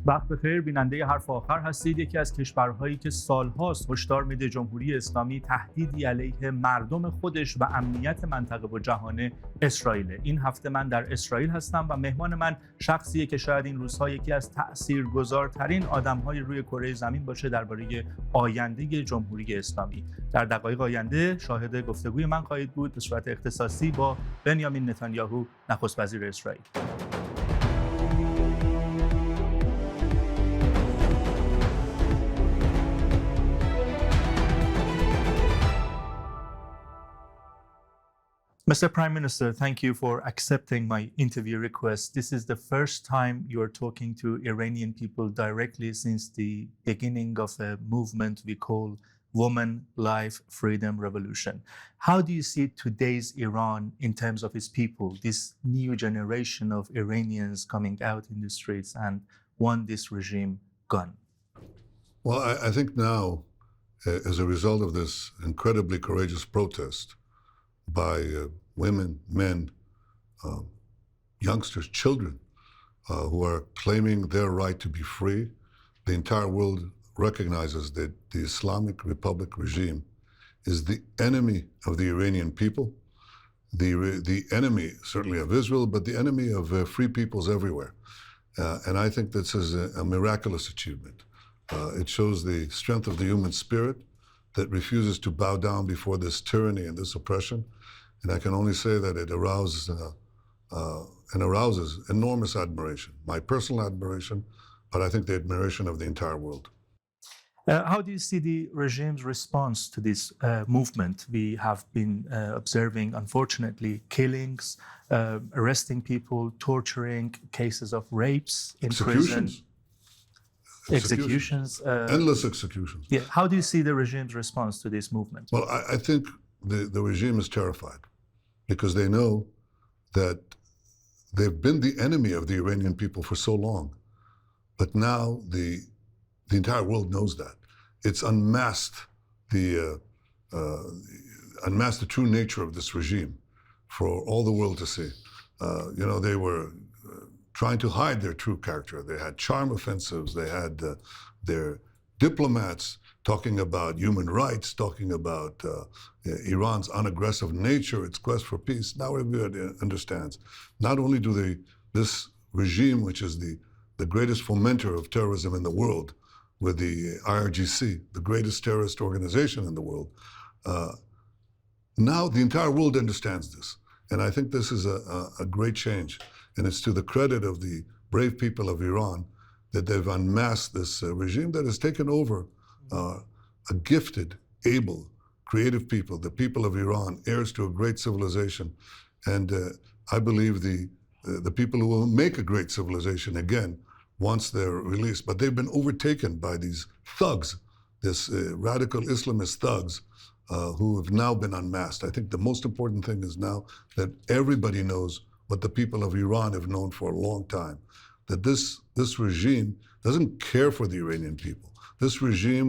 وقت بخیر، بیننده حرف آخر هستید. یکی از کشورهایی که سالهاست هشدار میده جمهوری اسلامی تهدیدی علیه مردم خودش و امنیت منطقه و جهان اسرائیل. این هفته من در اسرائیل هستم و مهمان من شخصیه که شاید این روزها یکی از تأثیرگذارترین آدم‌های روی کره زمین باشه درباره آینده جمهوری اسلامی. در دقایق آینده شاهد گفتگوی من خواهید بود به صورت اختصاصی با بنیامین نتانیاهو، نخست وزیر اسرائیل. Mr. Prime Minister, thank you for accepting my interview request. This is the first time you are talking to Iranian people directly since the beginning of a movement we call Women, Life, Freedom Revolution. How do you see today's Iran in terms of its people, this new generation of Iranians coming out in the streets and want this regime gone? Well, I think now, as a result of this incredibly courageous protest, by women, men, youngsters, children who are claiming their right to be free. The entire world recognizes that the Islamic Republic regime is the enemy of the Iranian people, the enemy certainly of Israel, but the enemy of free peoples everywhere. And I think this is a miraculous achievement. It shows the strength of the human spirit that refuses to bow down before this tyranny and this oppression. And I can only say that it arouses enormous admiration, my personal admiration, but I think the admiration of the entire world. How do you see the regime's response to this movement? We have been observing, unfortunately, killings, arresting people, torturing, cases of rapes in prison. Executions. Endless executions. Yeah. How do you see the regime's response to this movement? Well, I think the regime is terrified because they know that they've been the enemy of the Iranian people for so long. But now the entire world knows that. It's unmasked the true nature of this regime for all the world to see. They were trying to hide their true character. They had charm offensives. They had their diplomats talking about human rights, talking about Iran's unaggressive nature, its quest for peace. Now everybody understands. Not only do this regime, which is the greatest fomenter of terrorism in the world, with the IRGC, the greatest terrorist organization in the world, now the entire world understands this. And I think this is a great change. And it's to the credit of the brave people of Iran that they've unmasked this regime that has taken over a gifted, able, creative people, the people of Iran, heirs to a great civilization. And I believe the people who will make a great civilization again once they're released. But they've been overtaken by these thugs, this radical Islamist thugs who have now been unmasked. I think the most important thing is now that everybody knows what the people of Iran have known for a long time, that this regime doesn't care for the Iranian people. This regime,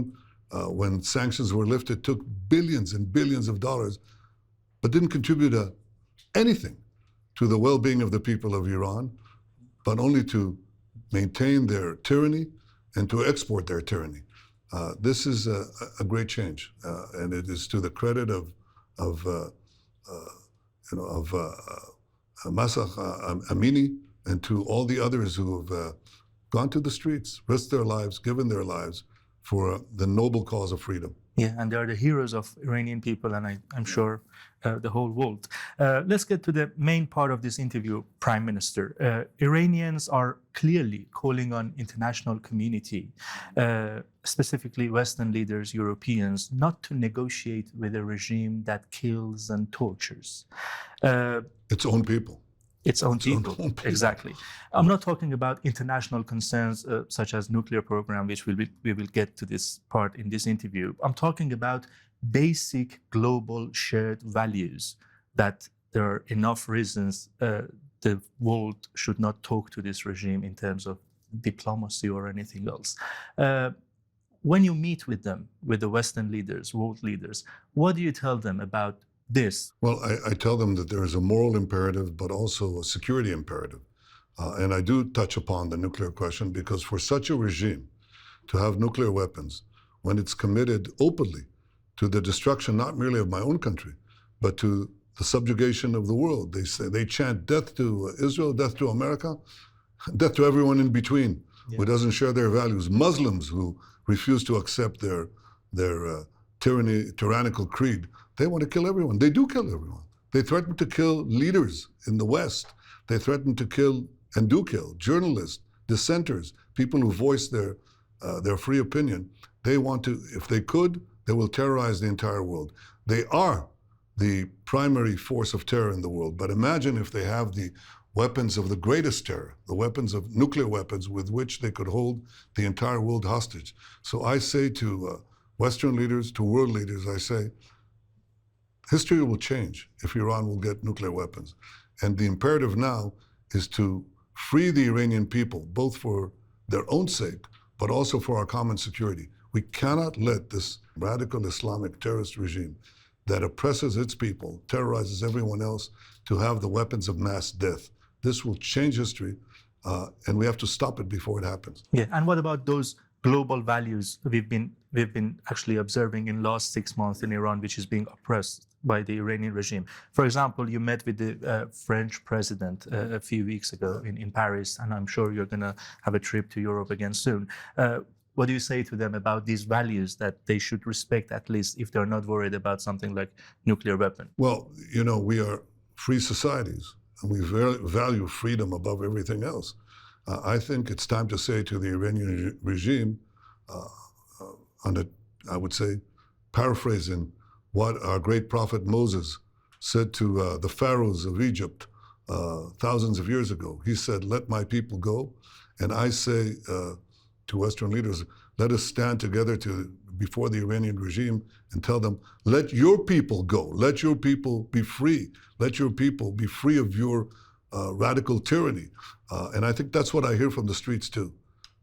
when sanctions were lifted, took billions and billions of dollars, but didn't contribute anything to the well-being of the people of Iran, but only to maintain their tyranny and to export their tyranny. This is a great change, and it is to the credit of Masakh Amini and to all the others who have gone to the streets, risked their lives, given their lives for the noble cause of freedom. Yeah, and they are the heroes of Iranian people, and I'm sure the whole world. Let's get to the main part of this interview, Prime Minister. Iranians are clearly calling on international community, specifically Western leaders, Europeans, not to negotiate with a regime that kills and tortures. Its own people. Its own people, exactly. I'm not talking about international concerns such as nuclear program, which we will get to this part in this interview. I'm talking about basic global shared values that there are enough reasons the world should not talk to this regime in terms of diplomacy or anything else. When you meet with them, with the Western leaders, world leaders, what do you tell them about this? Well, I tell them that there is a moral imperative, but also a security imperative. And I do touch upon the nuclear question because for such a regime to have nuclear weapons, when it's committed openly to the destruction not merely of my own country, but to the subjugation of the world. They chant death to Israel, death to America, death to everyone in between who doesn't share their values. Muslims who refuse to accept their tyrannical creed, they want to kill everyone. They do kill everyone. They threaten to kill leaders in the West. They threaten to kill and do kill journalists, dissenters, people who voice their free opinion. They want to, if they could, they will terrorize the entire world. They are the primary force of terror in the world. But imagine if they have the weapons of the greatest terror, the weapons of nuclear weapons with which they could hold the entire world hostage. So I say to Western leaders, to world leaders, I say, history will change if Iran will get nuclear weapons. And the imperative now is to free the Iranian people, both for their own sake, but also for our common security. We cannot let this radical Islamic terrorist regime that oppresses its people, terrorizes everyone else, to have the weapons of mass death. This will change history, and we have to stop it before it happens. Yeah, and what about those global values we've been actually observing in last 6 months in Iran, which is being oppressed by the Iranian regime? For example, you met with the French president a few weeks ago in Paris, and I'm sure you're going to have a trip to Europe again soon. What do you say to them about these values that they should respect, at least if they're not worried about something like nuclear weapon? Well, you know, we are free societies, and we value freedom above everything else. I think it's time to say to the Iranian regime, I would say, paraphrasing what our great prophet Moses said to the pharaohs of Egypt thousands of years ago. He said, "Let my people go." And I say to Western leaders, let us stand together before the Iranian regime and tell them, let your people go. Let your people be free. Let your people be free of your radical tyranny. And I think that's what I hear from the streets too.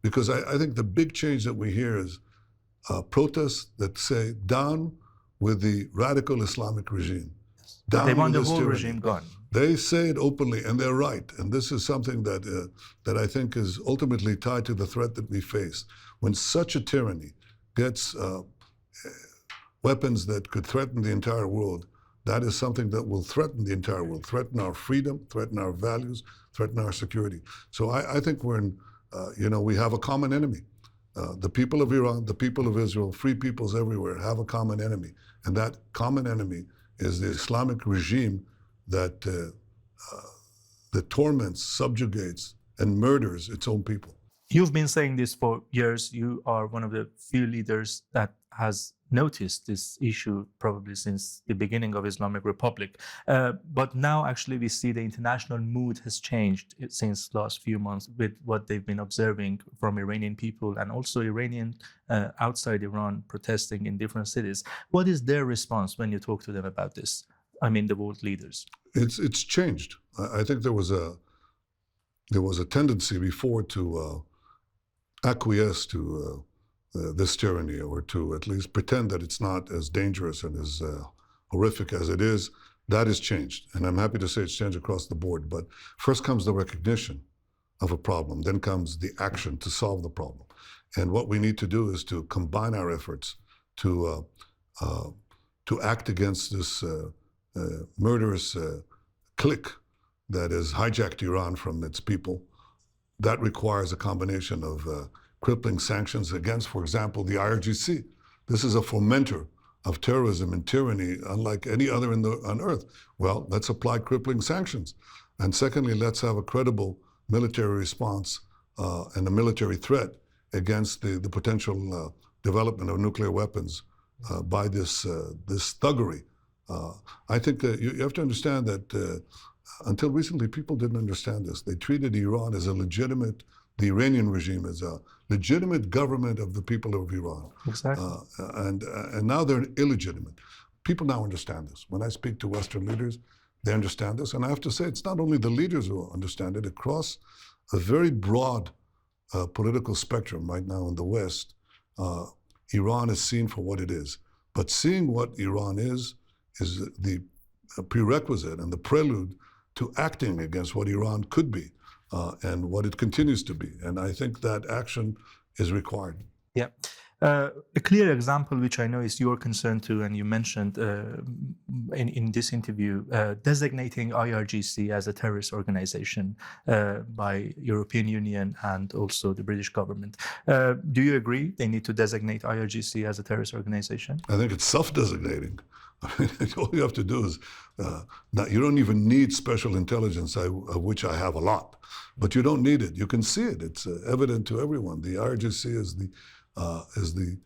Because I think the big change that we hear is protests that say, down with the radical Islamic regime. Down they want the whole tyranny. regime gone. They say it openly, and they're right. And this is something that I think is ultimately tied to the threat that we face. When such a tyranny gets weapons that could threaten the entire world, that is something that will threaten the entire world, threaten our freedom, threaten our values, threaten our security. So I think we're in, we have a common enemy. The people of Iran, the people of Israel, free peoples everywhere have a common enemy. And that common enemy is the Islamic regime that torments, subjugates, and murders its own people. You've been saying this for years. You are one of the few leaders that has noticed this issue probably since the beginning of Islamic Republic. But now actually we see the international mood has changed since last few months with what they've been observing from Iranian people and also Iranian outside Iran protesting in different cities. What is their response when you talk to them about this? I mean, the world leaders. It's changed. I think there was a tendency before to acquiesce to this tyranny, or to at least pretend that it's not as dangerous and as horrific as it is. That has changed, and I'm happy to say it's changed across the board. But first comes the recognition of a problem, then comes the action to solve the problem. And what we need to do is to combine our efforts to act against this murderous clique that has hijacked Iran from its people. That requires a combination of crippling sanctions against, for example, the IRGC. This is a fomenter of terrorism and tyranny unlike any other on earth. Well, let's apply crippling sanctions. And secondly, let's have a credible military response and a military threat against the potential development of nuclear weapons by this thuggery. I think you have to understand that until recently, people didn't understand this. They treated Iran as the Iranian regime as a legitimate government of the people of Iran. Exactly. And now they're illegitimate. People now understand this. When I speak to Western leaders, they understand this. And I have to say, it's not only the leaders who understand it. Across a very broad political spectrum right now in the West, Iran is seen for what it is. But seeing what Iran is the prerequisite and the prelude to acting against what Iran could be. and what it continues to be. And I think that action is required. Yeah. A clear example, which I know is your concern too, and you mentioned in this interview, designating IRGC as a terrorist organization by European Union and also the British government. Do you agree they need to designate IRGC as a terrorist organization? I think it's self-designating. I mean, all you have to do is, you don't even need special intelligence, of which I have a lot, but you don't need it. You can see it. It's evident to everyone. The IRGC is the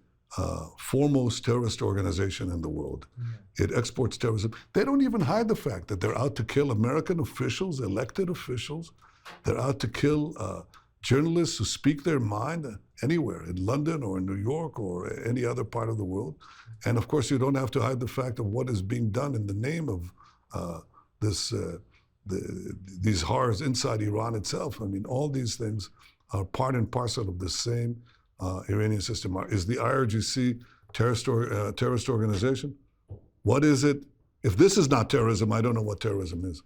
foremost terrorist organization in the world. Yeah. It exports terrorism. They don't even hide the fact that they're out to kill American officials, elected officials. They're out to kill journalists who speak their mind anywhere, in London or in New York or any other part of the world. And of course, you don't have to hide the fact of what is being done in the name of these horrors inside Iran itself. I mean, all these things are part and parcel of the same Iranian system. Is the IRGC terrorist organization? What is it? If this is not terrorism, I don't know what terrorism is.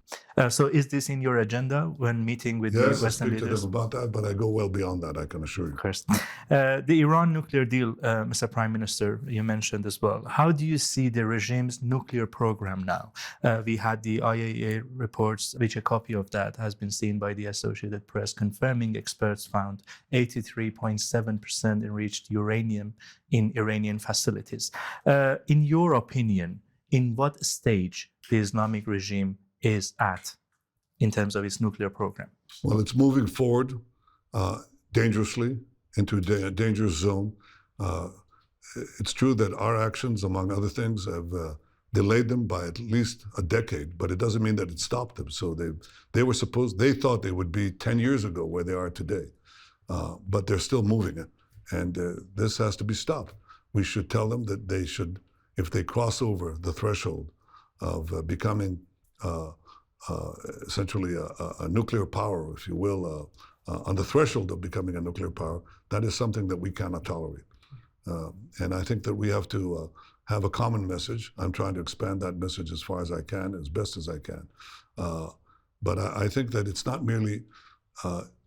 So is this in your agenda when meeting with the Western leaders? Yes, I speak to them about that, but I go well beyond that, I can assure you. Of course. The Iran nuclear deal, Mr. Prime Minister, you mentioned as well. How do you see the regime's nuclear program now? We had the IAEA reports, which a copy of that has been seen by the Associated Press, confirming experts found 83.7% enriched uranium in Iranian facilities. In your opinion, in what stage the Islamic regime is at in terms of its nuclear program? Well, it's moving forward dangerously into a dangerous zone. It's true that our actions, among other things, have delayed them by at least a decade, but it doesn't mean that it stopped them. So they thought they would be 10 years ago where they are today, but they're still moving it. And this has to be stopped. We should tell them that they should, if they cross over the threshold of becoming essentially a nuclear power, if you will, on the threshold of becoming a nuclear power, that is something that we cannot tolerate. And I think that we have to have a common message. I'm trying to expand that message as far as I can, as best as I can. But I think that it's not merely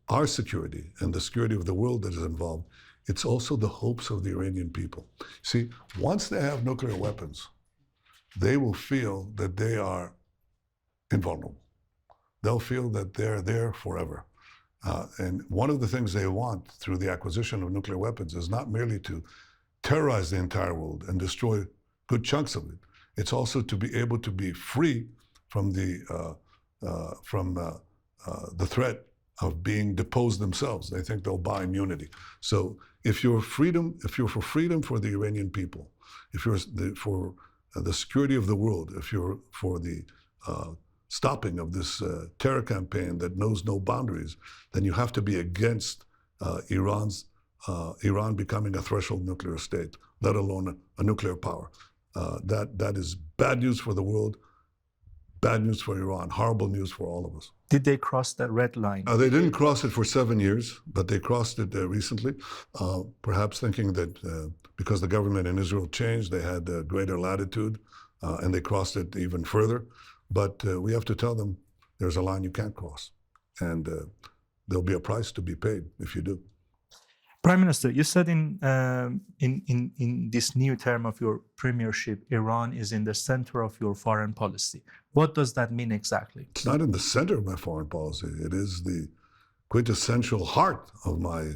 our security and the security of the world that is involved. It's also the hopes of the Iranian people. See, once they have nuclear weapons, they will feel that they are invulnerable. They'll feel that they're there forever. And one of the things they want through the acquisition of nuclear weapons is not merely to terrorize the entire world and destroy good chunks of it. It's also to be able to be free from the threat of being deposed themselves. They think they'll buy immunity. So if you're for freedom for the Iranian people, if you're for the security of the world, if you're for the stopping of this terror campaign that knows no boundaries, then you have to be against Iran becoming a threshold nuclear state, let alone a nuclear power. That is bad news for the world, bad news for Iran, horrible news for all of us. Did they cross that red line? They didn't cross it for 7 years, but they crossed it recently, perhaps thinking that because the government in Israel changed, they had greater latitude, and they crossed it even further. But we have to tell them there's a line you can't cross, and there'll be a price to be paid if you do. Prime Minister, you said in this new term of your premiership, Iran is in the center of your foreign policy. What does that mean exactly? It's not in the center of my foreign policy. It is the quintessential heart of my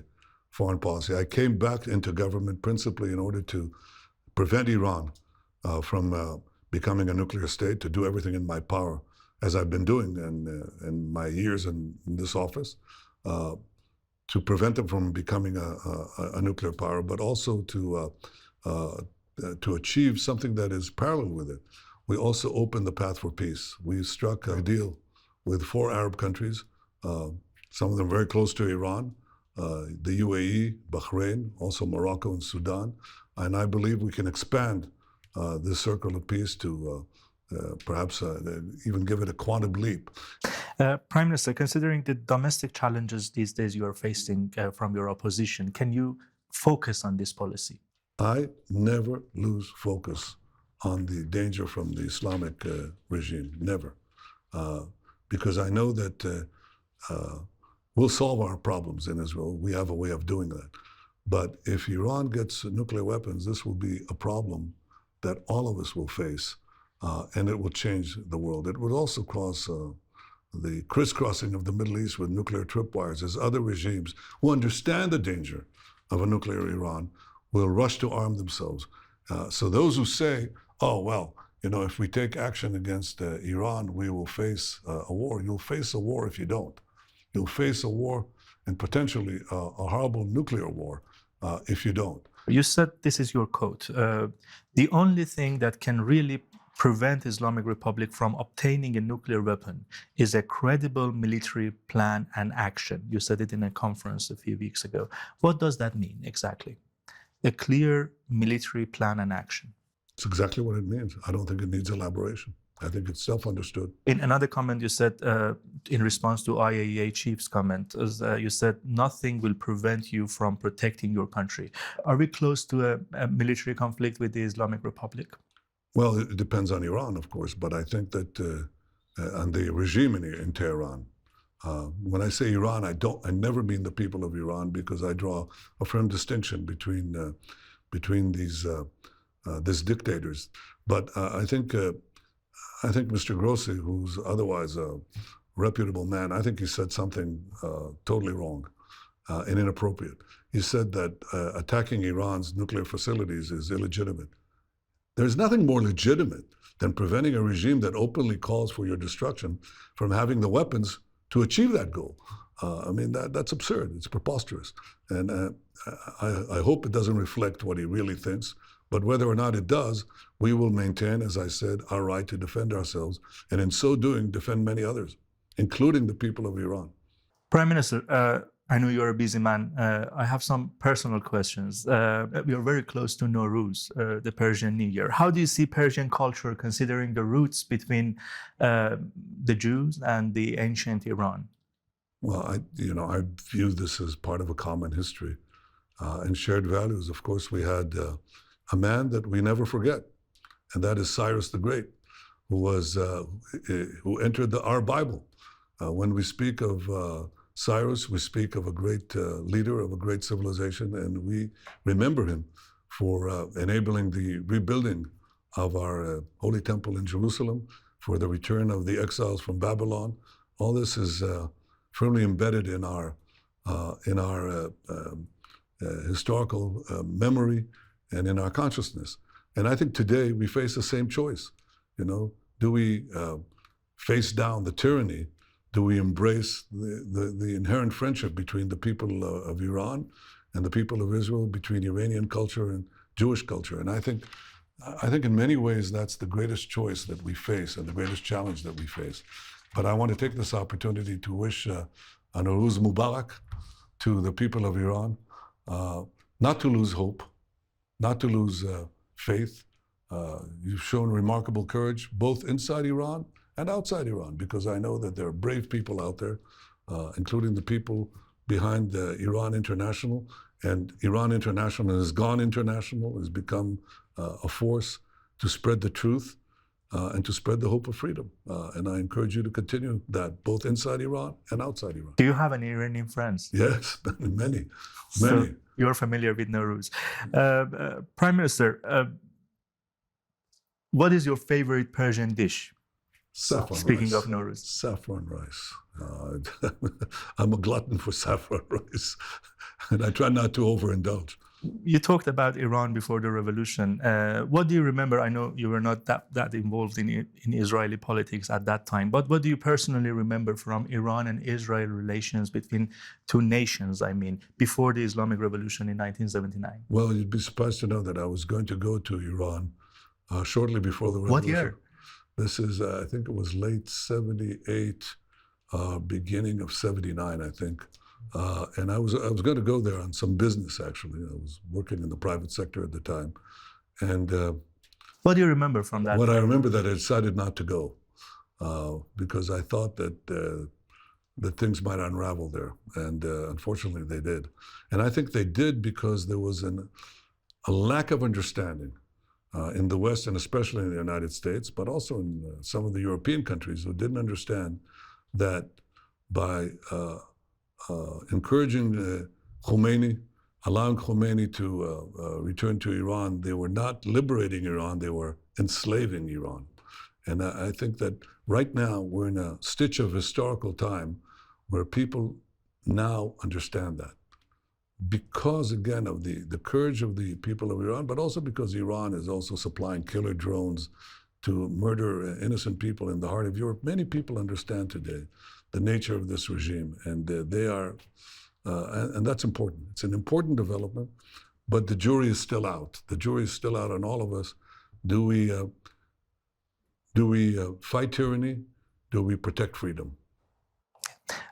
foreign policy. I came back into government principally in order to prevent Iran from becoming a nuclear state, to do everything in my power, as I've been doing in my years in this office, to prevent them from becoming a nuclear power, but also to achieve something that is parallel with it. We also opened the path for peace. We struck a deal with 4 Arab countries, some of them very close to Iran, the UAE, Bahrain, also Morocco and Sudan. And I believe we can expand this circle of peace to perhaps even give it a quantum leap. Prime Minister, considering the domestic challenges these days you are facing from your opposition, can you focus on this policy? I never lose focus on the danger from the Islamic regime, never. Because I know that We'll solve our problems in Israel. We have a way of doing that. But if Iran gets nuclear weapons, this will be a problem that all of us will face, and it will change the world. It would also cause the crisscrossing of the Middle East with nuclear tripwires as other regimes who understand the danger of a nuclear Iran will rush to arm themselves. So those who say, oh, well, if we take action against Iran, we will face a war. You'll face a war if you don't. You'll face a war and potentially a horrible nuclear war if you don't. You said, this is your quote, the only thing that can really prevent Islamic Republic from obtaining a nuclear weapon is a credible military plan and action. You said it in a conference a few weeks ago. What does that mean exactly? A clear military plan and action. It's exactly what it means. I don't think it needs elaboration. I think it's self-understood. In another comment you said, in response to IAEA chief's comment, you said nothing will prevent you from protecting your country. Are we close to a military conflict with the Islamic Republic? Well, it depends on Iran, of course, but I think that on the regime in Tehran, when I say Iran, I never mean the people of Iran, because I draw a firm distinction between these dictators. But I think Mr. Grossi, who's otherwise a reputable man, I think he said something totally wrong and inappropriate. He said that attacking Iran's nuclear facilities is illegitimate. There's nothing more legitimate than preventing a regime that openly calls for your destruction from having the weapons to achieve that goal. I mean, that's absurd. It's preposterous. And I hope it doesn't reflect what he really thinks. But whether or not it does, we will maintain, as I said, our right to defend ourselves, and in so doing, defend many others, including the people of Iran. Prime Minister, I know you're a busy man. I have some personal questions. We are very close to Nowruz, the Persian New Year. How do you see Persian culture, considering the roots between the Jews and the ancient Iran? Well, I view this as part of a common history and shared values. Of course, we had a man that we never forget, and that is Cyrus the Great, who entered our Bible. When we speak of Cyrus, we speak of a great leader of a great civilization, and we remember him for enabling the rebuilding of our Holy Temple in Jerusalem, for the return of the exiles from Babylon. All this is firmly embedded in our historical memory and in our consciousness. And I think today we face the same choice. Do we face down the tyranny? Do we embrace the inherent friendship between the people of Iran and the people of Israel, between Iranian culture and Jewish culture? And I think in many ways that's the greatest choice that we face and the greatest challenge that we face. But I want to take this opportunity to wish a Nowruz Mubarak to the people of Iran, not to lose hope, not to lose faith. You've shown remarkable courage, both inside Iran and outside Iran, because I know that there are brave people out there, including the people behind Iran International. And Iran International has gone international, has become a force to spread the truth and to spread the hope of freedom. And I encourage you to continue that, both inside Iran and outside Iran. Do you have any Iranian friends? Yes, many. So you're familiar with Nowruz. Prime Minister, what is your favorite Persian dish? Saffron Speaking rice. of Nowruz. Saffron rice. I'm a glutton for saffron rice, and I try not to overindulge. You talked about Iran before the revolution. What do you remember? I know you were not that involved in Israeli politics at that time, but what do you personally remember from Iran and Israel relations between two nations, before the Islamic Revolution in 1979? Well, you'd be surprised to know that I was going to go to Iran shortly before the revolution. What year? This is, I think it was late 78, beginning of 79, I think. And I was going to go there on some business, actually. I was working in the private sector at the time. And what do you remember from that? What I remember that I decided not to go because I thought that things might unravel there. And unfortunately, they did. And I think they did because there was a lack of understanding in the West, and especially in the United States, but also in some of the European countries who didn't understand that by encouraging Khomeini, allowing Khomeini to return to Iran. They were not liberating Iran, they were enslaving Iran. And I think that right now we're in a stitch of historical time where people now understand that. Because, again, of the courage of the people of Iran, but also because Iran is also supplying killer drones to murder innocent people in the heart of Europe. Many people understand today the nature of this regime, and they are, and that's important. It's an important development, but the jury is still out. The jury is still out on all of us. Do we fight tyranny? Do we protect freedom?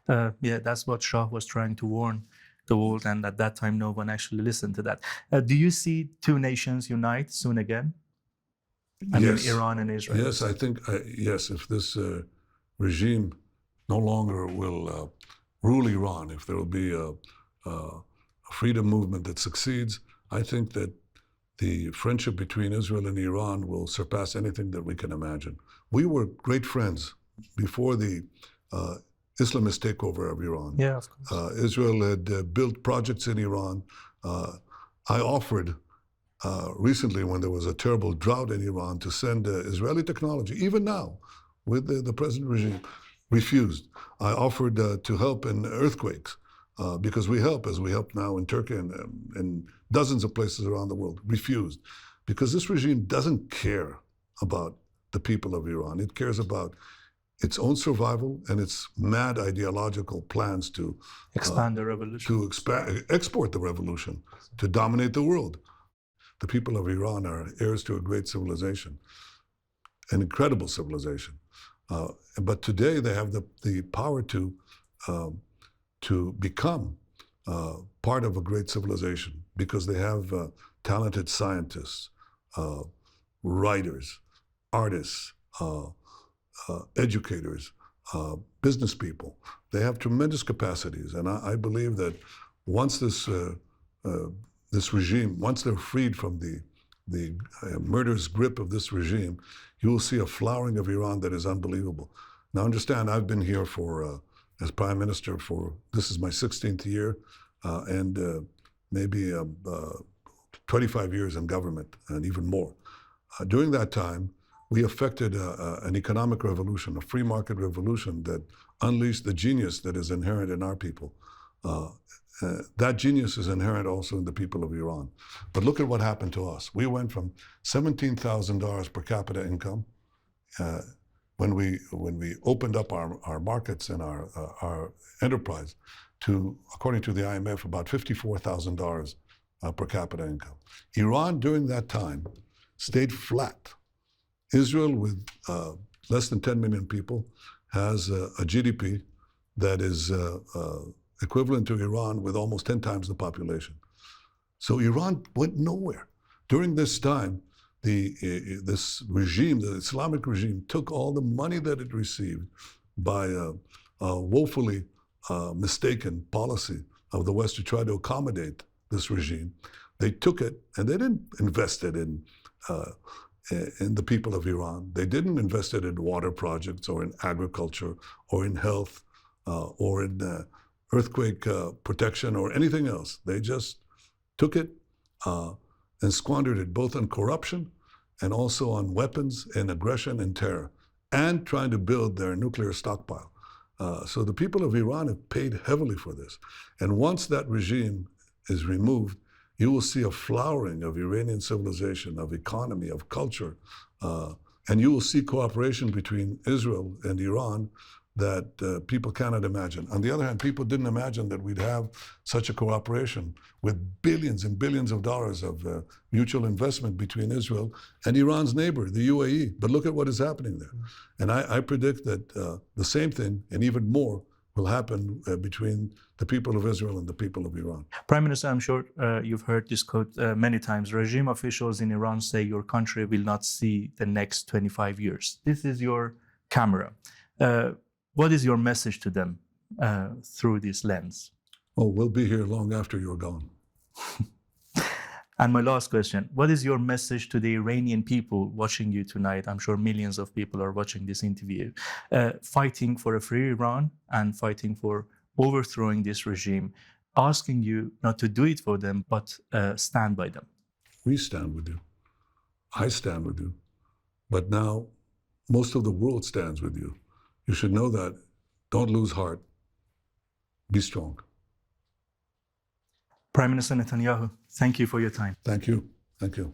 Yeah, that's what Shah was trying to warn the world, and at that time, no one actually listened to that. Do you see two nations unite soon again? I mean, Iran and Israel. Yes, I think, yes, if this regime no longer will rule Iran, if there will be a freedom movement that succeeds, I think that the friendship between Israel and Iran will surpass anything that we can imagine. We were great friends before the Islamist takeover of Iran. Yeah, of course. Israel had built projects in Iran. I offered recently, when there was a terrible drought in Iran, to send Israeli technology, even now, with the present regime, refused. I offered to help in earthquakes, because we help, as we help now in Turkey and dozens of places around the world, refused. Because this regime doesn't care about the people of Iran. It cares about its own survival and its mad ideological plans to expand the revolution, to export the revolution, to dominate the world. The people of Iran are heirs to a great civilization, an incredible civilization. But today they have the power to become part of a great civilization because they have talented scientists, writers, artists, educators, business people. They have tremendous capacities, and I believe that once this regime, once they're freed from the murderous grip of this regime, you will see a flowering of Iran that is unbelievable. Now understand, I've been here as Prime Minister this is my 16th year, and maybe 25 years in government, and even more. During that time, we effected an economic revolution, a free market revolution that unleashed the genius that is inherent in our people. That genius is inherent also in the people of Iran. But look at what happened to us. We went from $17,000 per capita income when we opened up our markets and our enterprise to, according to the IMF, about $54,000 per capita income. Iran during that time stayed flat. Israel, with less than 10 million people, has a GDP that is equivalent to Iran with almost 10 times the population. So Iran went nowhere. During this time, this regime, the Islamic regime, took all the money that it received by a woefully mistaken policy of the West to try to accommodate this regime. They took it and they didn't invest it in the people of Iran. They didn't invest it in water projects or in agriculture or in health or in earthquake protection or anything else. They just took it and squandered it both on corruption and also on weapons and aggression and terror, and trying to build their nuclear stockpile. So the people of Iran have paid heavily for this. And once that regime is removed, you will see a flowering of Iranian civilization, of economy, of culture, and you will see cooperation between Israel and Iran that people cannot imagine. On the other hand, people didn't imagine that we'd have such a cooperation with billions and billions of dollars of mutual investment between Israel and Iran's neighbor, the UAE. But look at what is happening there. And I predict that the same thing, and even more, will happen between the people of Israel and the people of Iran. Prime Minister, I'm sure you've heard this quote many times. Regime officials in Iran say your country will not see the next 25 years. This is your camera. What is your message to them through this lens? Oh, we'll be here long after you're gone. And my last question, what is your message to the Iranian people watching you tonight? I'm sure millions of people are watching this interview, fighting for a free Iran and fighting for overthrowing this regime, asking you not to do it for them, but stand by them. We stand with you. I stand with you. But now most of the world stands with you. You should know that. Don't lose heart. Be strong. Prime Minister Netanyahu, thank you for your time. Thank you. Thank you.